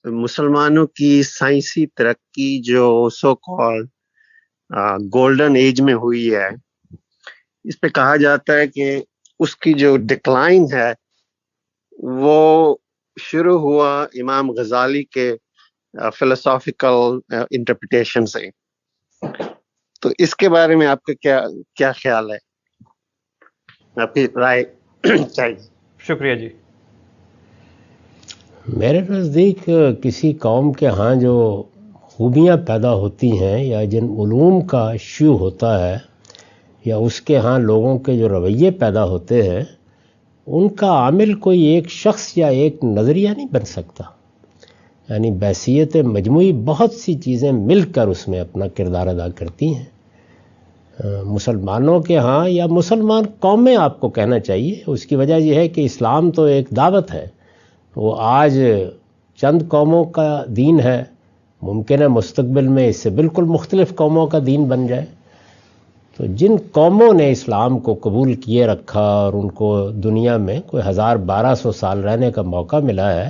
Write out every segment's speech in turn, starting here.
مسلمانوں کی سائنسی ترقی جو سو کال گولڈن ایج میں ہوئی ہے، اس پہ کہا جاتا ہے کہ اس کی جو ڈکلائن ہے وہ شروع ہوا امام غزالی کے فلسافیکل انٹرپریٹیشن سے. تو اس کے بارے میں آپ کا کیا خیال ہے؟ آپ کی رائے چاہیے. شکریہ جی. میرے نزدیک کسی قوم کے ہاں جو خوبیاں پیدا ہوتی ہیں یا جن علوم کا شیوع ہوتا ہے یا اس کے ہاں لوگوں کے جو رویے پیدا ہوتے ہیں، ان کا عامل کوئی ایک شخص یا ایک نظریہ نہیں بن سکتا. یعنی بحیثیت مجموعی بہت سی چیزیں مل کر اس میں اپنا کردار ادا کرتی ہیں. مسلمانوں کے ہاں یا مسلمان قومیں آپ کو کہنا چاہیے، اس کی وجہ یہ ہے کہ اسلام تو ایک دعوت ہے. وہ آج چند قوموں کا دین ہے، ممکن ہے مستقبل میں اس سے بالکل مختلف قوموں کا دین بن جائے. تو جن قوموں نے اسلام کو قبول کیے رکھا اور ان کو دنیا میں کوئی 1200 سال رہنے کا موقع ملا ہے،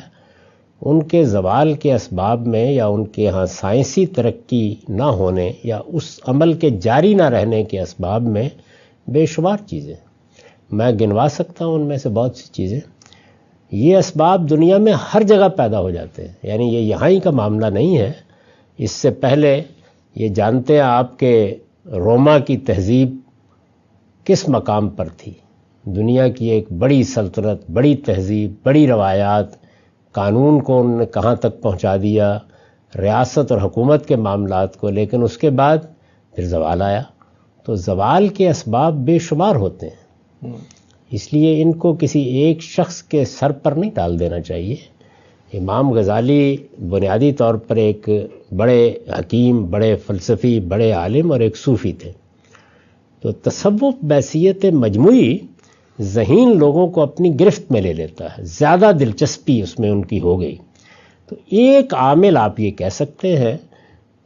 ان کے زوال کے اسباب میں یا ان کے ہاں سائنسی ترقی نہ ہونے یا اس عمل کے جاری نہ رہنے کے اسباب میں بے شمار چیزیں، میں گنوا سکتا ہوں ان میں سے بہت سی چیزیں. یہ اسباب دنیا میں ہر جگہ پیدا ہو جاتے ہیں، یعنی یہ یہاں ہی کا معاملہ نہیں ہے. اس سے پہلے یہ جانتے ہیں آپ کہ روما کی تہذیب کس مقام پر تھی. دنیا کی ایک بڑی سلطنت، بڑی تہذیب، بڑی روایات، قانون کو انہوں نے کہاں تک پہنچا دیا، ریاست اور حکومت کے معاملات کو. لیکن اس کے بعد پھر زوال آیا. تو زوال کے اسباب بے شمار ہوتے ہیں، اس لیے ان کو کسی ایک شخص کے سر پر نہیں ڈال دینا چاہیے. امام غزالی بنیادی طور پر ایک بڑے حکیم، بڑے فلسفی، بڑے عالم اور ایک صوفی تھے. تو تصوف بحیثیت مجموعی ذہین لوگوں کو اپنی گرفت میں لے لیتا ہے، زیادہ دلچسپی اس میں ان کی ہو گئی. تو ایک عامل آپ یہ کہہ سکتے ہیں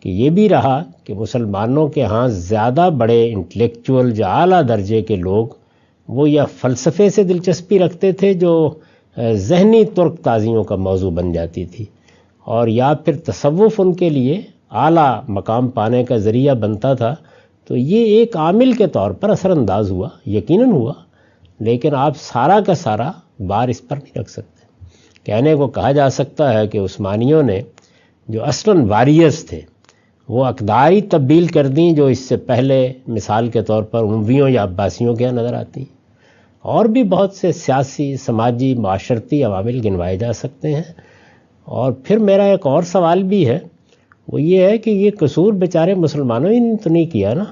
کہ یہ بھی رہا کہ مسلمانوں کے ہاں زیادہ بڑے انٹلیکچول یا اعلیٰ درجے کے لوگ وہ یا فلسفے سے دلچسپی رکھتے تھے جو ذہنی ترک تازیوں کا موضوع بن جاتی تھی، اور یا پھر تصوف ان کے لیے اعلیٰ مقام پانے کا ذریعہ بنتا تھا. تو یہ ایک عامل کے طور پر اثر انداز ہوا، یقیناً ہوا، لیکن آپ سارا کا سارا بار اس پر نہیں رکھ سکتے. کہنے کو کہا جا سکتا ہے کہ عثمانیوں نے جو اصلاً واریئرز تھے وہ اقداری تبدیل کر دیں جو اس سے پہلے مثال کے طور پر امویوں یا عباسیوں کے یہاں نظر آتی ہیں. اور بھی بہت سے سیاسی، سماجی، معاشرتی عوامل گنوائے جا سکتے ہیں. اور پھر میرا ایک اور سوال بھی ہے، وہ یہ ہے کہ یہ قصور بیچارے مسلمانوں ہی نے تو نہیں کیا نا.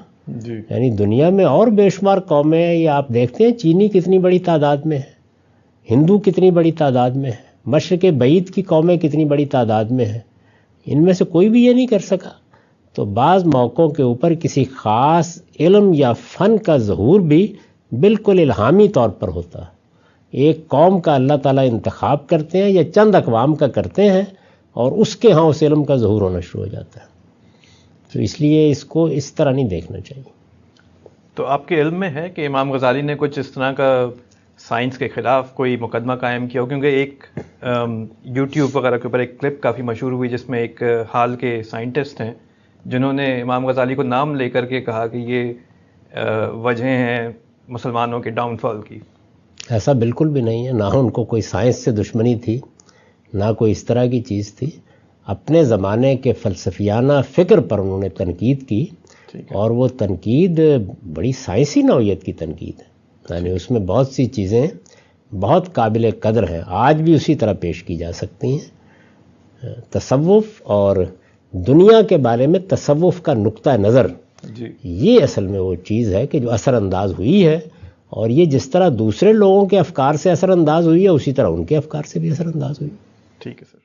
یعنی دنیا میں اور بے شمار قومیں ہیں، یہ آپ دیکھتے ہیں چینی کتنی بڑی تعداد میں ہے، ہندو کتنی بڑی تعداد میں ہے، مشرق بعید کی قومیں کتنی بڑی تعداد میں ہیں. ان میں سے کوئی بھی یہ نہیں کر سکا. تو بعض موقعوں کے اوپر کسی خاص علم یا فن کا ظہور بھی بالکل الہامی طور پر ہوتا ہے. ایک قوم کا اللہ تعالیٰ انتخاب کرتے ہیں یا چند اقوام کا کرتے ہیں اور اس کے ہاں اس علم کا ظہور ہونا شروع ہو جاتا ہے. تو اس لیے اس کو اس طرح نہیں دیکھنا چاہیے. تو آپ کے علم میں ہے کہ امام غزالی نے کچھ اس طرح کا سائنس کے خلاف کوئی مقدمہ قائم کیا ہو؟ کیونکہ ایک یوٹیوب وغیرہ کے اوپر ایک کلپ کافی مشہور ہوئی جس میں ایک حال کے سائنٹسٹ ہیں جنہوں نے امام غزالی کو نام لے کر کے کہا کہ یہ وجہ ہیں مسلمانوں کے ڈاؤن فال کی. ایسا بالکل بھی نہیں ہے. نہ ان کو کوئی سائنس سے دشمنی تھی، نہ کوئی اس طرح کی چیز تھی. اپنے زمانے کے فلسفیانہ فکر پر انہوں نے تنقید کی، اور وہ تنقید بڑی سائنسی نوعیت کی تنقید ہے. یعنی اس میں بہت سی چیزیں بہت قابل قدر ہیں، آج بھی اسی طرح پیش کی جا سکتی ہیں. تصوف اور دنیا کے بارے میں تصوف کا نقطہ نظر، یہ اصل میں وہ چیز ہے کہ جو اثر انداز ہوئی ہے، اور یہ جس طرح دوسرے لوگوں کے افکار سے اثر انداز ہوئی ہے اسی طرح ان کے افکار سے بھی اثر انداز ہوئی. ٹھیک ہے سر.